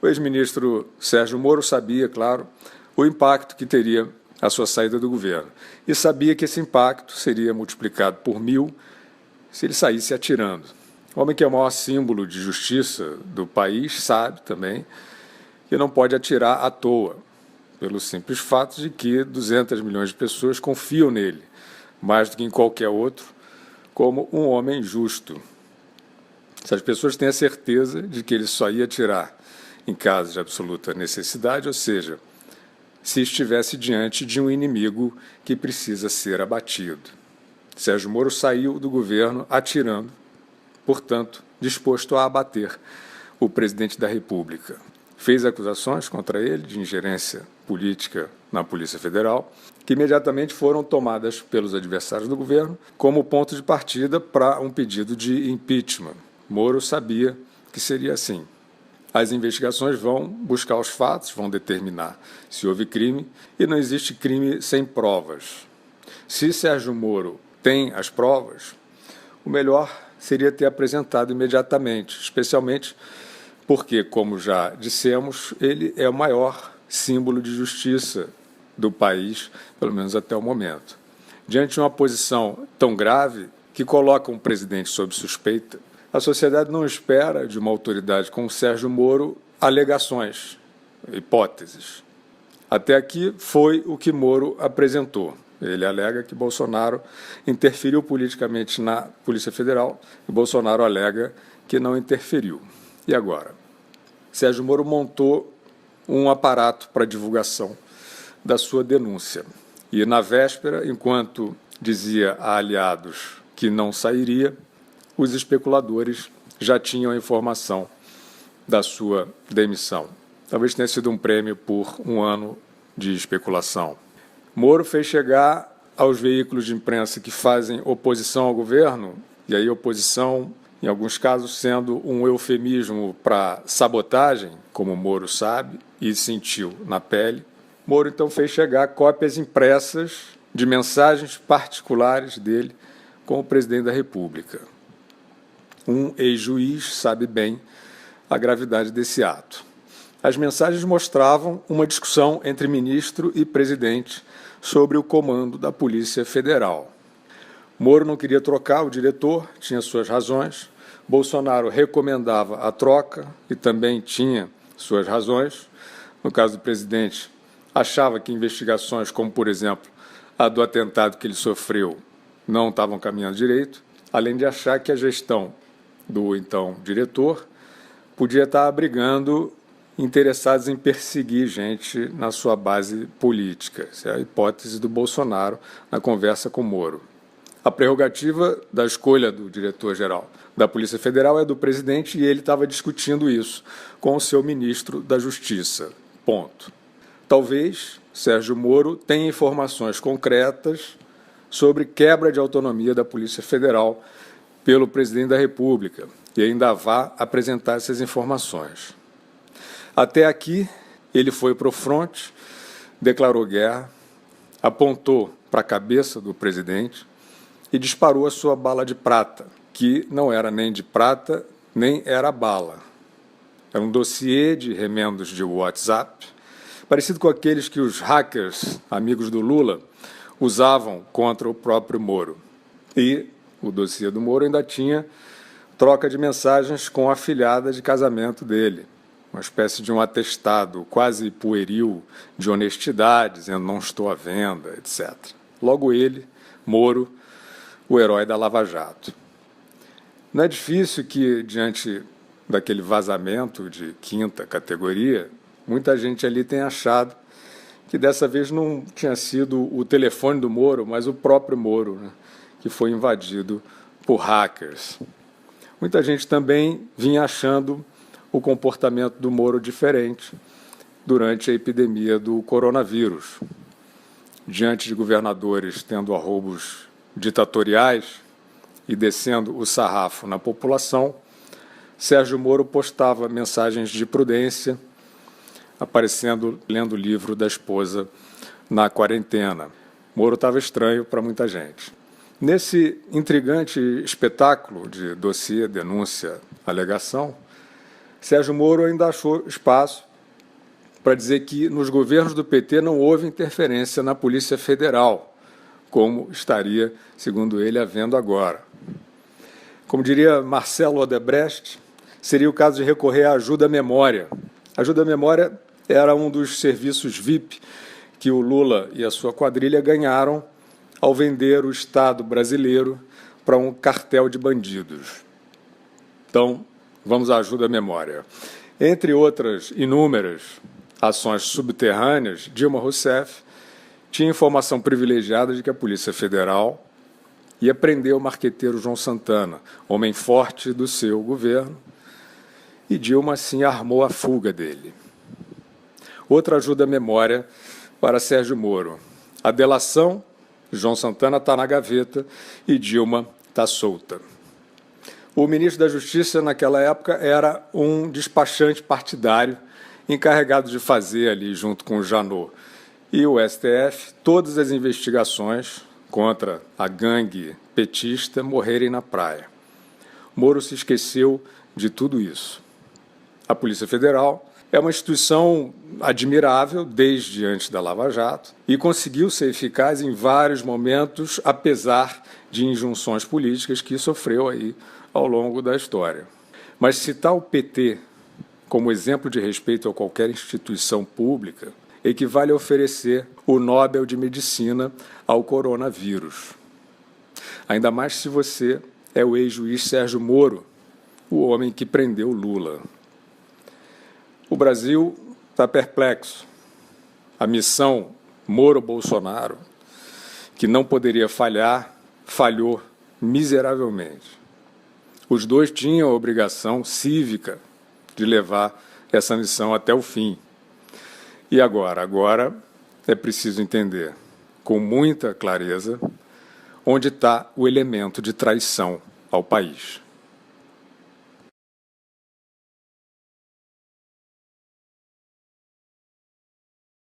O ex-ministro Sérgio Moro sabia, claro, o impacto que teria a sua saída do governo e sabia que esse impacto seria multiplicado por 1000 se ele saísse atirando. O homem que é o maior símbolo de justiça do país sabe também que não pode atirar à toa, pelo simples fato de que 200 milhões de pessoas confiam nele, mais do que em qualquer outro, como um homem justo. Essas pessoas têm a certeza de que ele só ia atirar em caso de absoluta necessidade, ou seja, se estivesse diante de um inimigo que precisa ser abatido. Sérgio Moro saiu do governo atirando, portanto, disposto a abater o presidente da República. Fez acusações contra ele de ingerência política na Polícia Federal, que imediatamente foram tomadas pelos adversários do governo como ponto de partida para um pedido de impeachment. Moro sabia que seria assim. As investigações vão buscar os fatos, vão determinar se houve crime, e não existe crime sem provas. Se Sérgio Moro tem as provas, o melhor seria ter apresentado imediatamente, especialmente porque, como já dissemos, ele é o maior símbolo de justiça do país, pelo menos até o momento. Diante de uma posição tão grave que coloca um presidente sob suspeita, a sociedade não espera de uma autoridade como Sérgio Moro alegações, hipóteses. Até aqui foi o que Moro apresentou. Ele alega que Bolsonaro interferiu politicamente na Polícia Federal e Bolsonaro alega que não interferiu. E agora? Sérgio Moro montou um aparato para divulgação da sua denúncia. E na véspera, enquanto dizia a aliados que não sairia, os especuladores já tinham a informação da sua demissão. Talvez tenha sido um prêmio por um ano de especulação. Moro fez chegar aos veículos de imprensa que fazem oposição ao governo, e aí oposição, em alguns casos, sendo um eufemismo para sabotagem, como Moro sabe e sentiu na pele. Moro, então, fez chegar cópias impressas de mensagens particulares dele com o presidente da República. Um ex-juiz sabe bem a gravidade desse ato. As mensagens mostravam uma discussão entre ministro e presidente sobre o comando da Polícia Federal. Moro não queria trocar o diretor, tinha suas razões. Bolsonaro recomendava a troca e também tinha suas razões. No caso do presidente, achava que investigações como, por exemplo, a do atentado que ele sofreu não estavam caminhando direito, além de achar que a gestão do então diretor podia estar abrigando interessados em perseguir gente na sua base política. Essa é a hipótese do Bolsonaro na conversa com Moro. A prerrogativa da escolha do diretor-geral da Polícia Federal é do presidente e ele estava discutindo isso com o seu ministro da Justiça. Ponto. Talvez Sérgio Moro tenha informações concretas sobre quebra de autonomia da Polícia Federal pelo presidente da República e ainda vá apresentar essas informações. Até aqui, ele foi para o fronte, declarou guerra, apontou para a cabeça do presidente e disparou a sua bala de prata, que não era nem de prata, nem era bala. Era um dossiê de remendos de WhatsApp, parecido com aqueles que os hackers, amigos do Lula, usavam contra o próprio Moro. E o dossiê do Moro ainda tinha troca de mensagens com a afilhada de casamento dele, uma espécie de um atestado quase pueril de honestidade, dizendo não estou à venda, etc. Logo ele, Moro, o herói da Lava Jato. Não é difícil que, diante daquele vazamento de quinta categoria, muita gente ali tenha achado que dessa vez não tinha sido o telefone do Moro, mas o próprio Moro, né, que foi invadido por hackers. Muita gente também vinha achando o comportamento do Moro diferente durante a epidemia do coronavírus. Diante de governadores tendo arroubos ditatoriais e descendo o sarrafo na população, Sérgio Moro postava mensagens de prudência, aparecendo lendo o livro da esposa na quarentena. Moro estava estranho para muita gente. Nesse intrigante espetáculo de dossiê, denúncia, alegação, Sérgio Moro ainda achou espaço para dizer que nos governos do PT não houve interferência na Polícia Federal, como estaria, segundo ele, havendo agora. Como diria Marcelo Odebrecht, seria o caso de recorrer à ajuda à memória. A ajuda à memória era um dos serviços VIP que o Lula e a sua quadrilha ganharam ao vender o Estado brasileiro para um cartel de bandidos. Então, vamos à ajuda à memória. Entre outras inúmeras ações subterrâneas, Dilma Rousseff tinha informação privilegiada de que a Polícia Federal ia prender o marqueteiro João Santana, homem forte do seu governo, e Dilma, assim, armou a fuga dele. Outra ajuda à memória para Sérgio Moro. A delação, João Santana está na gaveta e Dilma está solta. O ministro da Justiça, naquela época, era um despachante partidário encarregado de fazer ali, junto com o Janot e o STF, todas as investigações contra a gangue petista morrerem na praia. Moro se esqueceu de tudo isso. A Polícia Federal é uma instituição admirável desde antes da Lava Jato e conseguiu ser eficaz em vários momentos, apesar de injunções políticas que sofreu aí ao longo da história. Mas citar o PT como exemplo de respeito a qualquer instituição pública equivale a oferecer o Nobel de Medicina ao coronavírus. Ainda mais se você é o ex-juiz Sérgio Moro, o homem que prendeu Lula. O Brasil está perplexo. A missão Moro-Bolsonaro, que não poderia falhar, falhou miseravelmente. Os dois tinham a obrigação cívica de levar essa missão até o fim. E agora? Agora é preciso entender, com muita clareza, onde está o elemento de traição ao país.